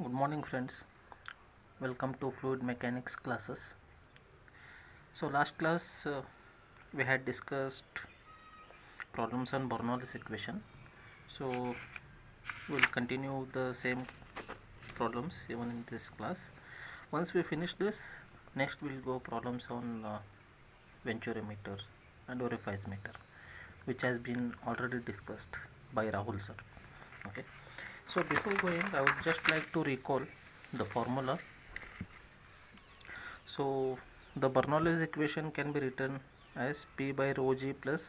Good morning, friends. Welcome to fluid mechanics classes. So, last class we had discussed problems on Bernoulli's equation. So, we'll continue the same problems even in this class. Once we finish this, next we'll go problems on venturimeters and orifice meter, which has been already discussed by Rahul sir. Okay. So, before going, I would just like to recall the formula. So the Bernoulli's equation can be written as P by rho g plus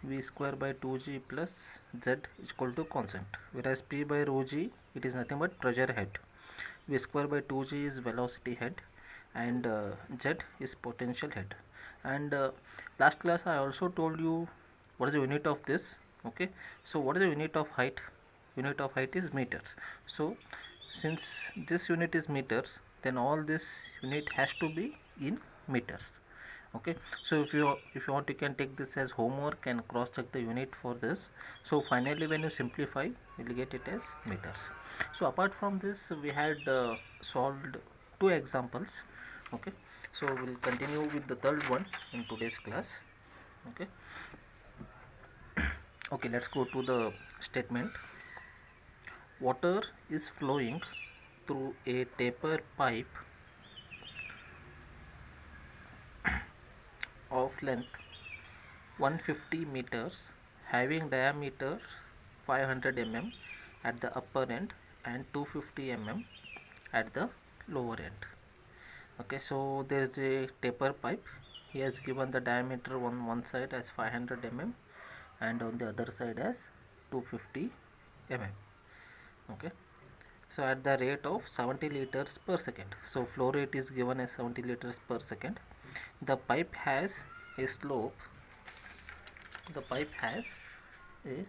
V square by 2g plus Z is equal to constant, whereas P by rho g, it is nothing but pressure head, V square by 2g is velocity head, and Z is potential head. And last class I also told you what is the unit of this. Okay, so what is the unit of height? Unit of height is meters. So since this unit is meters, then all this unit has to be in meters. Okay, so if you want, you can take this as homework and cross check the unit for this. So finally when you simplify, you will get it as meters. So apart from this, we had solved two examples. Okay, so we'll continue with the third one in today's class. Okay, okay, let's go to the statement. Water is flowing through a taper pipe of length 150 meters having diameter 500 mm at the upper end and 250 mm at the lower end. Okay, so there is a taper pipe. He has given the diameter on one side as 500 mm and on the other side as 250 mm. Okay, so at the rate of 70 liters per second, so flow rate is given as 70 liters per second. The pipe has a slope. The pipe has a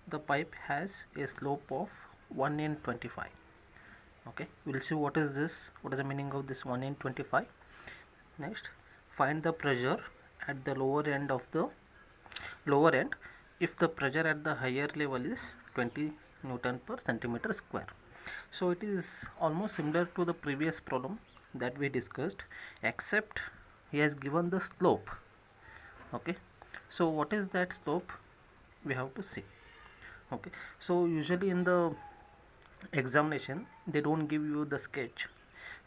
the pipe has a slope of 1 in 25. Okay, we'll see what is this, what is the meaning of this 1 in 25. Next, find the pressure at the lower end if the pressure at the higher level is 20 Newton per centimeter square. So it is almost similar to the previous problem that we discussed, except he has given the slope. Okay, so what is that slope, we have to see. Okay, so usually in the examination they don't give you the sketch,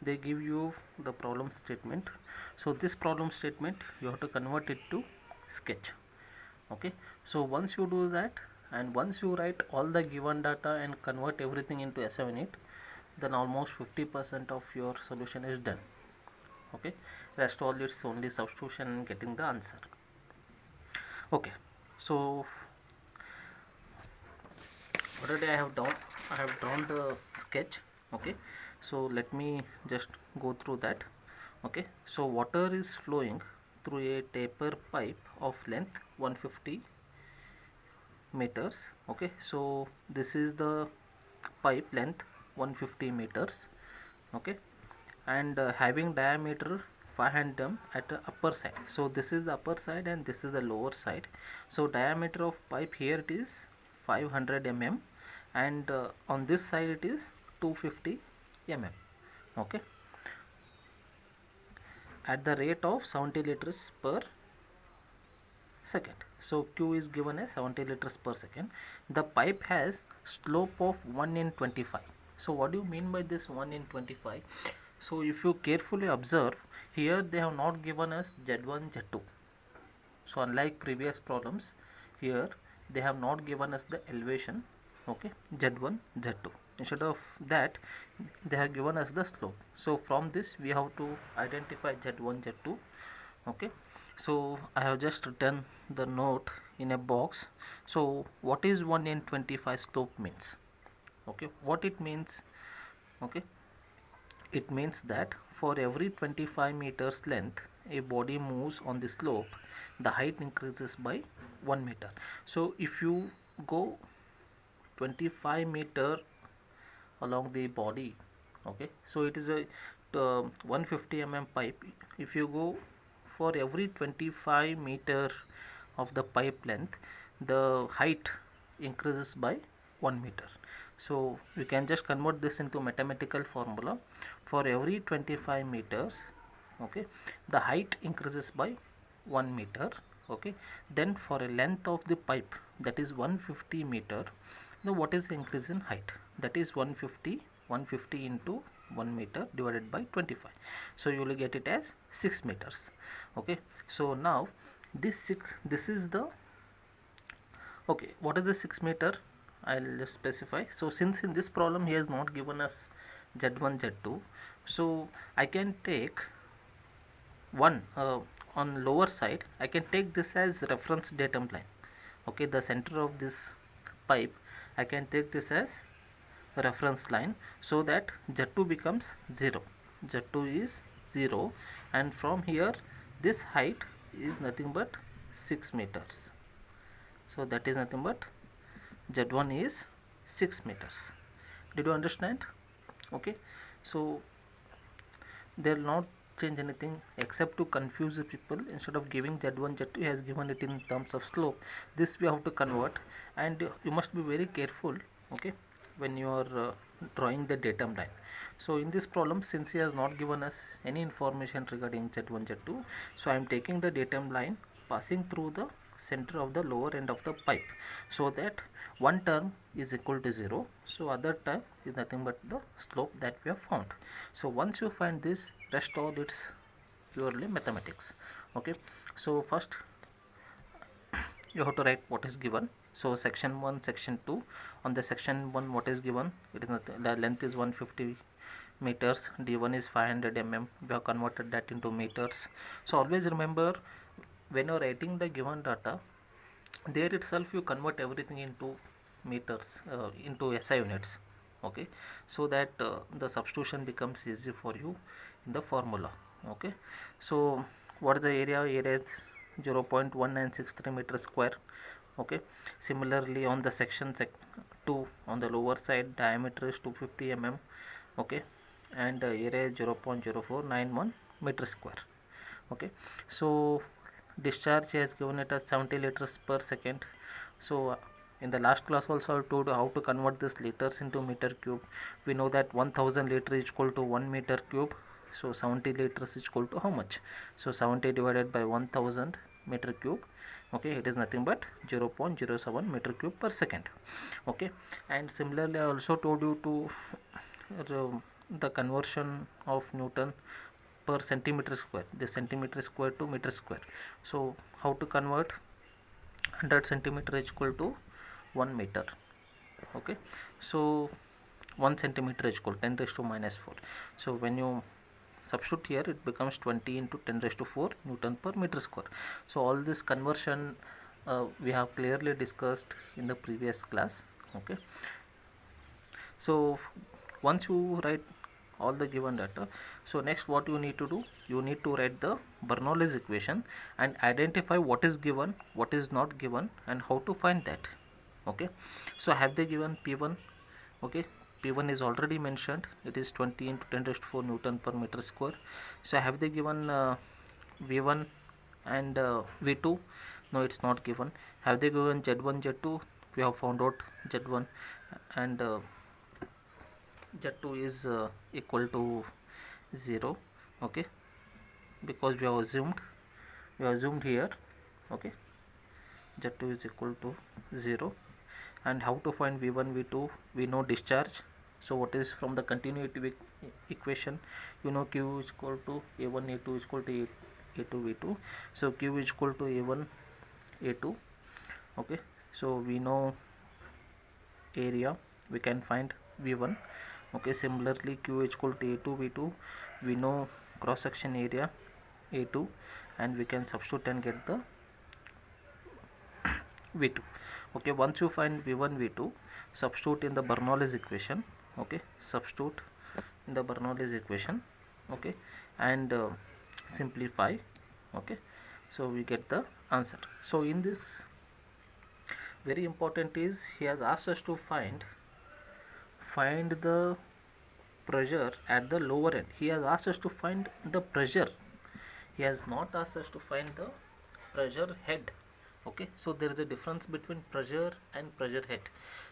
they give you the problem statement. So this problem statement you have to convert it to sketch. Okay, so once you do that and once you write all the given data and convert everything into SI unit, then almost 50% of your solution is done. Okay, rest all it's only substitution and getting the answer. Okay, so already I have drawn the sketch. Okay, so let me just go through that. Okay, so water is flowing through a taper pipe of length 150 meters. Okay, so this is the pipe length 150 meters. Okay, and having diameter 500 mm at the upper side. So this is the upper side and this is the lower side. So diameter of pipe here it is 500 mm and on this side it is 250 mm. Okay, at the rate of 70 liters per second. So Q is given as 70 liters per second. The pipe has slope of 1 in 25. So what do you mean by this 1 in 25? So if you carefully observe, here they have not given us Z1, Z2. So unlike previous problems, here they have not given us the elevation. Okay, Z1, Z2. Instead of that, they have given us the slope. So from this we have to identify Z1, Z2. Okay, so I have just written the note in a box. So what is 1 in 25 slope means? Okay, what it means? Okay, it means that for every 25 meters length a body moves on the slope, the height increases by 1 meter. So if you go 25 meter along the body, okay, so it is a 150 mm pipe. If you go for every 25 meter of the pipe length, the height increases by 1 meter. So we can just convert this into mathematical formula. For every 25 meters, okay, the height increases by 1 meter. Okay, then for a length of the pipe, that is 150 meter, now what is the increase in height? That is 150 into 1 meter divided by 25. So you will get it as 6 meters. Okay, so now this is the, okay, what is the 6 meter? I'll just specify. So since in this problem he has not given us z1 z2, so I can take one on lower side, I can take this as reference datum line. Okay, the center of this pipe, I can take this as reference line, so that z2 becomes 0. z2 is 0, and from here this height is nothing but 6 meters. So that is nothing but z1 is 6 meters. Did you understand? Okay, so they will not change anything except to confuse the people. Instead of giving z1 z2, he has given it in terms of slope. This we have to convert, and you must be very careful, okay, when you are drawing the datum line. So in this problem, since he has not given us any information regarding z1 z2, so I am taking the datum line passing through the center of the lower end of the pipe, so that one term is equal to 0, so other term is nothing but the slope that we have found. So once you find this, rest all it's purely mathematics. Okay, so first you have to write what is given. So section 1, section 2. On the section 1, what is given? It is not, the length is 150 meters, d1 is 500 mm. We have converted that into meters. So always remember, when you are writing the given data, there itself you convert everything into meters, into SI units. Okay, so that the substitution becomes easy for you in the formula. Okay, so what is the area? Area is 0.1963 meters square. Okay, similarly on the section 2, on the lower side, diameter is 250 mm. Okay, and area is 0.0491 meters square. Okay, so discharge has given it as 70 liters per second. So in the last class also I told you how to convert this liters into meter cube. We know that 1000 liter is equal to 1 meter cube. So 70 liters is equal to how much? So 70 divided by 1000 meter cube. Okay, it is nothing but 0.07 meter cube per second. Okay, and similarly I also told you to the conversion of Newton per centimeter square, the centimeter square to meter square. So how to convert 100 centimeter is equal to 1 meter. Okay, so 1 centimeter is equal to 10 raised to minus 4. So when you substitute here, it becomes 20 into 10 raised to 4 Newton per meter square. So all this conversion we have clearly discussed in the previous class. Okay, so once you write all the given data, so next what you need to do, you need to write the Bernoulli's equation and identify what is given, what is not given, and how to find that. Okay, so have they given P1? Okay, P1 is already mentioned, it is 20 into 10 raised to 4 Newton per meter square. So have they given V1 and V2? No, it's not given. Have they given Z1 Z2? We have found out Z1 and Z2 is equal to 0. Okay, because we have assumed here. Okay, Z2 is equal to 0. And how to find V1 V2? We know discharge. So what is from the continuity equation? You know Q is equal to A1 A2 is equal to A2 V2. So Q is equal to A1 A2. Okay, so we know area, we can find V1. Okay, similarly Q is equal to A2 V2. We know cross section area A2, and we can substitute and get the V2. Okay, once you find V1 V2, substitute in the Bernoulli's equation. Okay, substitute in the Bernoulli's equation. Okay, and simplify. Okay, so we get the answer. So in this, very important is, he has asked us to find the pressure at the lower end. He has asked us to find the pressure. He has not asked us to find the pressure head. Okay, so there is a difference between pressure and pressure head.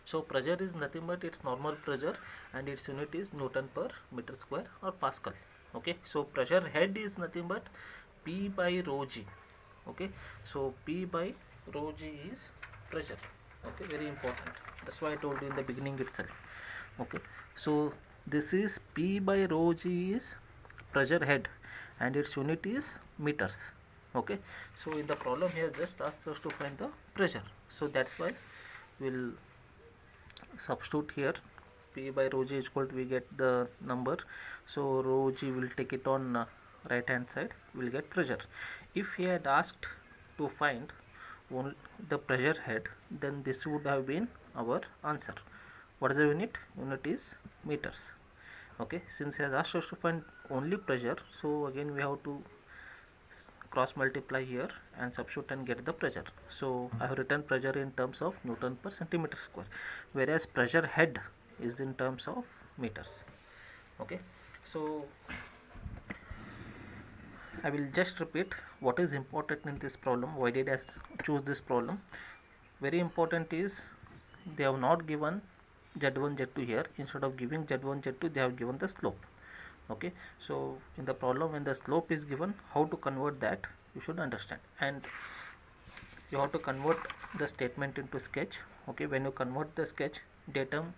So pressure is nothing but its normal pressure, and its unit is Newton per meter square or Pascal. Okay, so pressure head is nothing but P by rho g. Okay, so P by rho g is pressure. Okay, very important. That's why I told you in the beginning itself. Okay, so this is P by rho g is pressure head, and its unit is meters. Okay, so in the problem here just asks us to find the pressure, so that's why we'll substitute here P by rho g is equal to, we get the number, so rho g will take it on right hand side, we'll get pressure. If he had asked to find only the pressure head, then this would have been our answer. What is the unit? Unit is meters. Okay, since he has asked us to find only pressure, so again we have to cross multiply here and substitute and get the pressure. So I have written pressure in terms of Newton per centimeter square, whereas pressure head is in terms of meters. Okay, so I will just repeat what is important in this problem. Why did I choose this problem? Very important is they have not given Z1 Z2 here. Instead of giving Z1 Z2, they have given the slope. Okay, so in the problem when the slope is given, how to convert that you should understand, and you have to convert the statement into sketch. Okay, when you convert the sketch, datum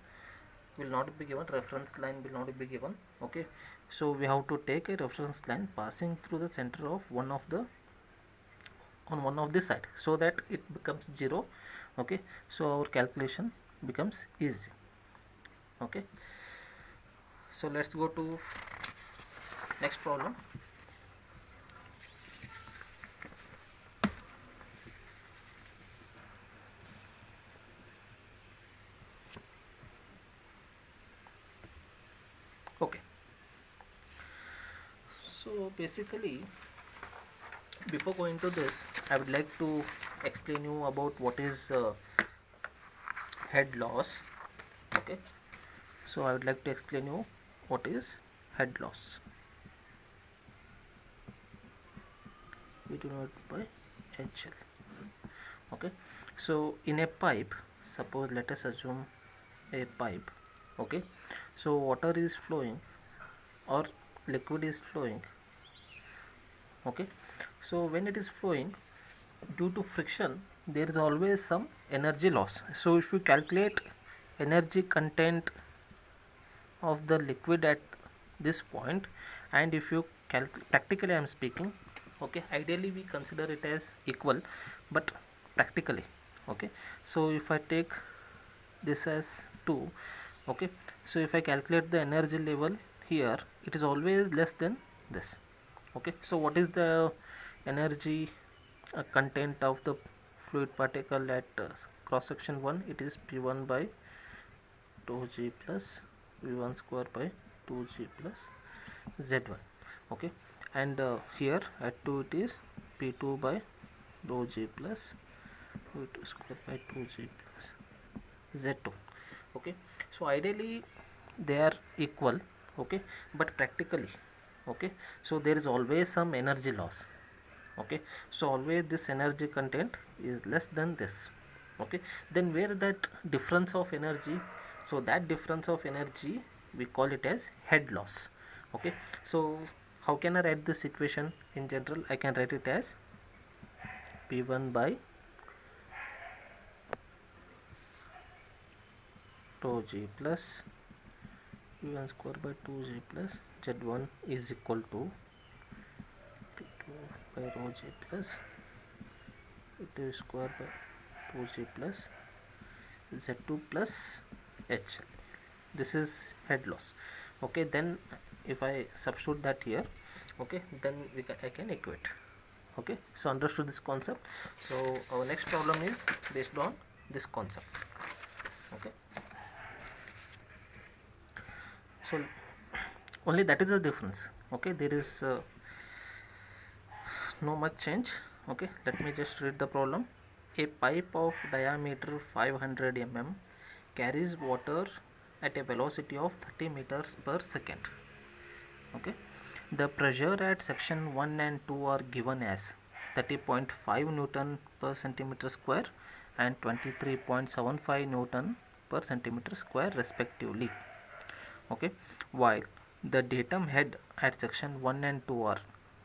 will not be given, reference line will not be given. Okay, so we have to take a reference line passing through the center of one of the side, so that it becomes 0. Okay, so our calculation becomes easy. Okay, so let's go to next problem. Okay, so basically before going to this, I would like to explain you about what is head loss. Okay, so I would like to explain you what is head loss. We do not by HL. Okay, so in a pipe, suppose let us assume a pipe. Okay, so water is flowing or liquid is flowing. Okay, so when it is flowing, due to friction there is always some energy loss. So if you calculate energy content of the liquid at this point, and if you practically I am speaking, okay, ideally we consider it as equal, but practically, okay, so if I take this as 2, okay, so if I calculate the energy level here, it is always less than this. Okay, so what is the energy content of the fluid particle at cross section 1? It is P1 by 2g plus V1 square by 2g plus Z1. Okay, and here at 2 it is P2 by rho g plus V2 square by 2g plus Z2. Okay, so ideally they are equal, okay, but practically, okay, so there is always some energy loss. Okay, so always this energy content is less than this. Okay, then where that difference of energy, so that difference of energy we call it as head loss. Okay, so how can I write this equation in general? I can write it as P1 by rho g plus V1 square by 2g plus Z1 is equal to P2 by rho g plus P2 square by 2g plus Z2 plus H. This is head loss. Okay, then if I substitute that here, okay, then I can equate. Okay, so understood this concept. So our next problem is based on this concept. Okay, so only that is the difference. Okay, there is no much change. Okay, let me just read the problem. A pipe of diameter 500 mm carries water at a velocity of 30 meters per second. Okay, the pressure at section 1 and 2 are given as. 30.5 Newton per centimeter square and 23.75 Newton per centimeter square respectively. Okay, while the datum head at section 1 and 2 are,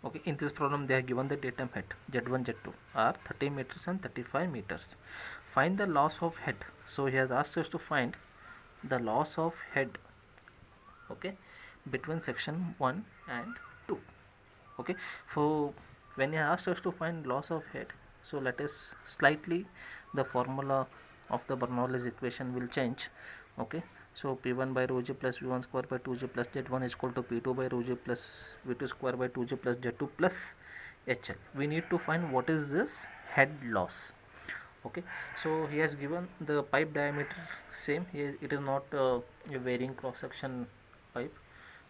okay, in this problem they are given the datum head Z1 Z2 are 30 meters and 35 meters. Find the loss of head. So he has asked us to find the loss of head, okay, between section 1 and 2. Okay, so when he asked us to find loss of head, so let us slightly the formula of the Bernoulli's equation will change. Okay, so P1 by rho g plus V1 square by 2g plus Z1 is equal to P2 by rho g plus V2 square by 2g plus Z2 plus HL. We need to find what is this head loss. Okay, so he has given the pipe diameter same. Here it is not a varying cross section pipe.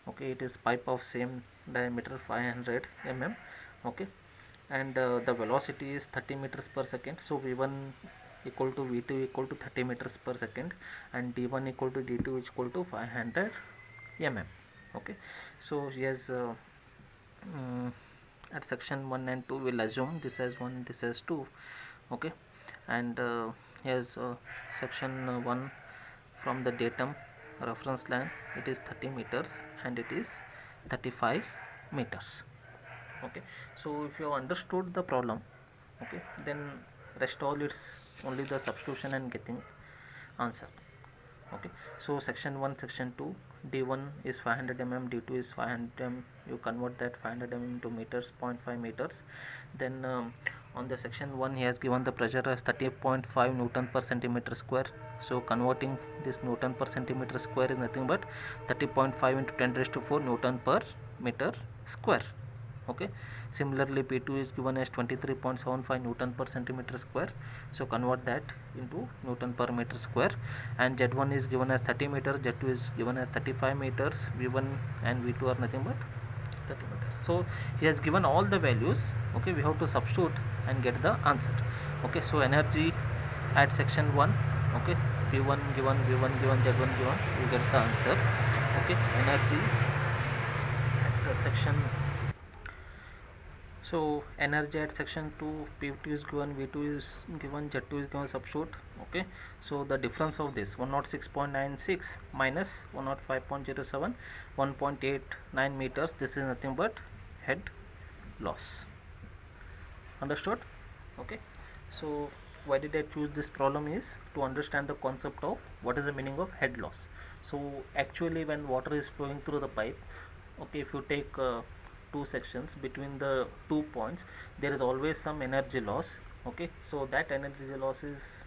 Okay, it is pipe of same diameter 500 mm. Okay, and the velocity is 30 meters per second. So V1 equal to V2 equal to 30 meters per second, and D1 equal to D2 is equal to 500 mm. Okay, so he has at section 1 and 2 we'll assume this as 1, this as 2. Okay, and here's section 1 from the datum reference line, it is 30 meters and it is 35 meters. Okay, so if you have understood the problem, okay, then rest all it's only the substitution and getting answer. Okay, so section 1, section 2, D1 is 500 mm, D2 is 500 mm, you convert that 500 mm into meters, 0.5 meters. Then on the section 1 he has given the pressure as 30.5 Newton per centimeter square. So converting this Newton per centimeter square is nothing but 30.5 into 10 raised to 4 Newton per meter square. Okay, similarly P2 is given as 23.75 Newton per centimeter square. So convert that into Newton per meter square, and Z1 is given as 30 meters, Z2 is given as 35 meters, V1 and V2 are nothing but 30 meters. So he has given all the values. Okay, we have to substitute and get the answer. Okay, so energy at section 1, okay, P1 given, V1 given, Z1 given, you get the answer. Okay, energy at section, so energy at section 2, P2 is given, V2 is given, Z2 is given, substitute. Okay, so the difference of this 106.96 minus 105.07, 1.89 meters, this is nothing but head loss. Understood? Okay, so why did I choose this problem is to understand the concept of what is the meaning of head loss. So actually when water is flowing through the pipe, okay, if you take two sections, between the 2 points there is always some energy loss. Okay, so that energy loss is,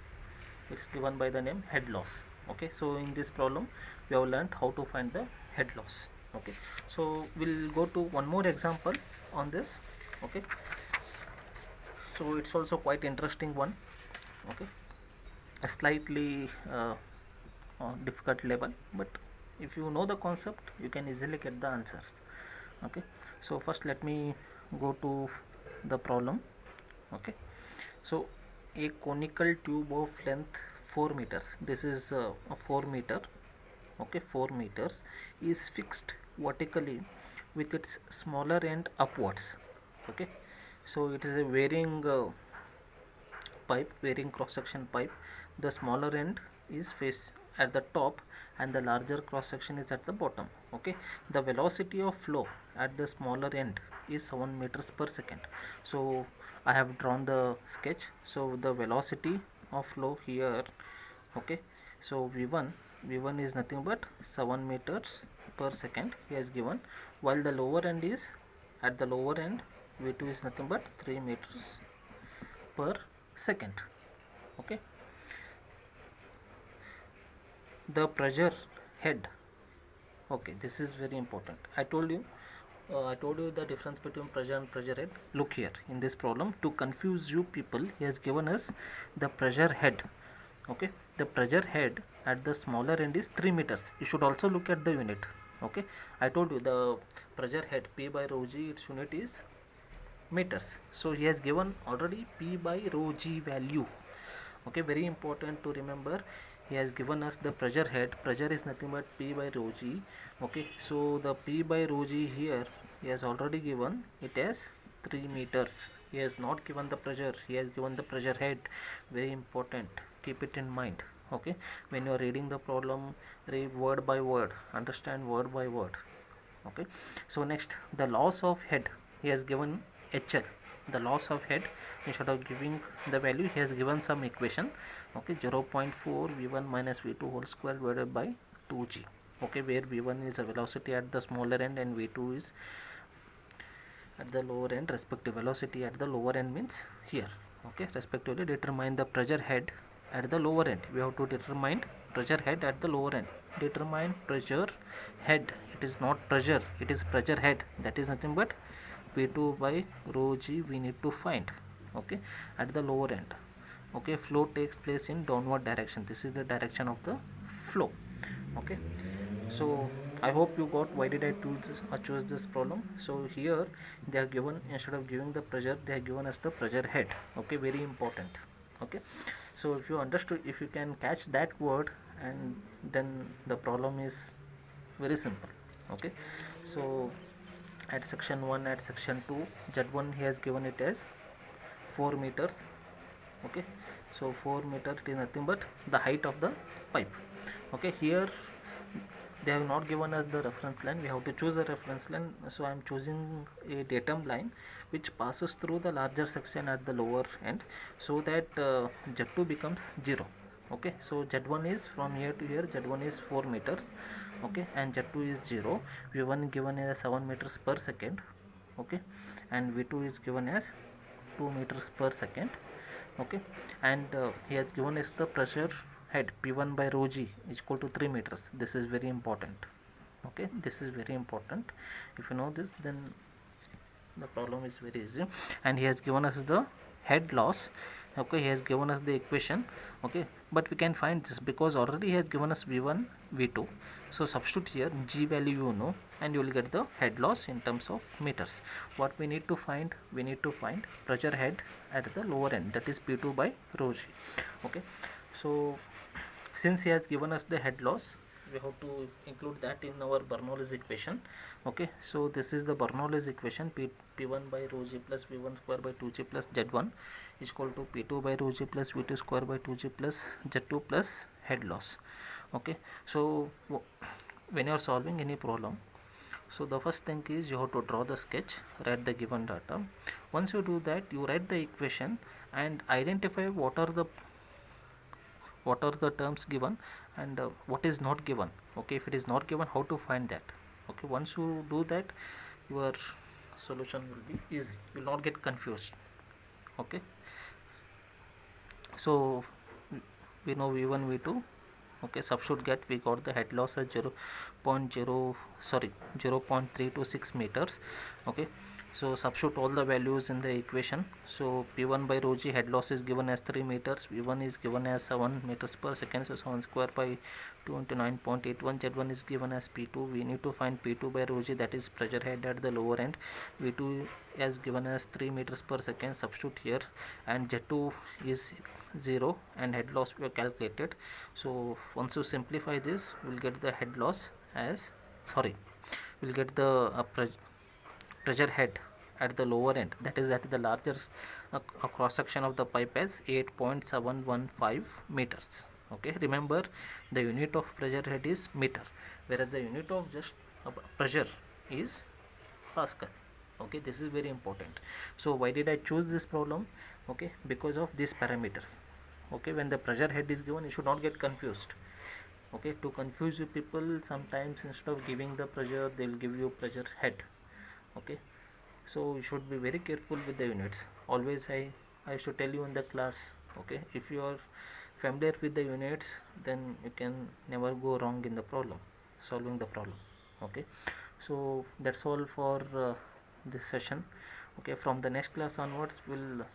it's given by the name head loss. Okay, so in this problem we have learned how to find the head loss. Okay, so we'll go to one more example on this. Okay, so it's also quite interesting one. Okay, a slightly difficult level, but if you know the concept you can easily get the answers. Okay, so first let me go to the problem. Okay, so a conical tube of length 4 meters, this is a 4 meter, okay, 4 meters is fixed vertically with its smaller end upwards. Okay, so it is a varying pipe, varying cross section pipe. The smaller end is face at the top and the larger cross section is at the bottom. Okay, the velocity of flow at the smaller end is 7 meters per second. So I have drawn the sketch. So the velocity of flow here, okay, so v1 is nothing but 7 meters per second he has given, while the lower end is, at the lower end v2 is nothing but 3 meters per second. Okay, the pressure head, okay, this is very important. I told you the difference between pressure and pressure head. Look here in this problem, to confuse you people, he has given us the pressure head. Okay, the pressure head at the smaller end is 3 meters. You should also look at the unit. Okay, I told you the pressure head P by rho g, its unit is meters. So he has given already P by rho g value. Okay, very important to remember, he has given us the pressure head. Pressure is nothing but P by rho g. Okay, so the P by rho g here he has already given it as 3 meters. He has not given the pressure, he has given the pressure head. Very important, keep it in mind. Okay, when you are reading the problem, read word by word, understand word by word. Okay, so next, the loss of head, he has given HL. The loss of head, instead of giving the value, he has given some equation. Okay, 0.4 v1 minus v2 whole square divided by 2g. Okay, where v1 is a velocity at the smaller end and v2 is at the lower end. Respective velocity at the lower end means here. Okay, respectively determine the pressure head at the lower end. We have to determine pressure head at the lower end. Determine pressure head, it is not pressure, it is pressure head. That is nothing but P2 by rho g we need to find. Okay, at the lower end. Okay, flow takes place in downward direction. This is the direction of the flow. Okay, so I hope you got why did I choose this problem. So here they are given, instead of giving the pressure, they are given as the pressure head. Okay, very important. Okay, so if you understood, if you can catch that word, and then the problem is very simple. Okay, so at section 1, at section 2, z1 he has given it as 4 meters. Okay, so 4 meter, it is nothing but the height of the pipe. Okay, here they have not given us the reference line, we have to choose a reference line. So I am choosing a datum line which passes through the larger section at the lower end, so that z2 becomes 0. Okay, so z1 is from here to here, z1 is 4 meters. Okay, and z2 is 0. v1 given as 7 meters per second. Okay, and v2 is given as 2 meters per second. Okay, and he has given us the pressure head P1 by rho g is equal to 3 meters. This is very important. Okay, this is very important. If you know this, then the problem is very easy. And he has given us the head loss. Okay, he has given us the equation. Okay, but we can find this because already he has given us v1 v2. So substitute here g value, you know, and you will get the head loss in terms of meters. What we need to find, we need to find pressure head at the lower end, that is P2 by rho g. Okay, so since he has given us the head loss, we have to include that in our Bernoulli's equation. Okay, so this is the Bernoulli's equation. P1 by rho g plus v1 square by 2g plus z1 is equal to P2 by rho g plus v2 square by 2g plus z2 plus head loss. Okay, so when you are solving any problem, so the first thing is you have to draw the sketch, write the given data. Once you do that, you write the equation and identify what are the terms given and what is not given. Okay, if it is not given, how to find that. Okay, once you do that, your solution will be easy, you will not get confused. Okay, so we know v1 v2. Okay, substitute get, we got the head loss as 0.326 meters. Okay, so substitute all the values in the equation. So P1 by rho g head loss is given as 3 meters, V1 is given as 7 meters per second, so 7 square by 2 into 9.81. Z1 is given as P2. We need to find P2 by rho g, that is pressure head at the lower end. V2 is given as 3 meters per second, substitute here, and Z2 is 0 and head loss we have calculated. So once you simplify this, we will get the head loss as, we will get the pressure head at the lower end, that is at the larger cross section of the pipe, as 8.715 meters. Okay, remember the unit of pressure head is meter, whereas the unit of just pressure is Pascal. Okay, this is very important. So why did I choose this problem? Okay, because of these parameters. Okay, when the pressure head is given, you should not get confused. Okay, to confuse you people, sometimes instead of giving the pressure, they will give you pressure head. Okay, so you should be very careful with the units. Always I should tell you in the class. Okay, if you are familiar with the units, then you can never go wrong in the problem, solving the problem. Okay, so that's all for this session. Okay, from the next class onwards, we'll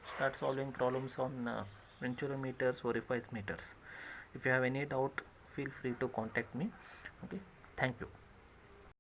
start solving problems on venturometers, orifice meters. If you have any doubt, feel free to contact me. Okay, thank you.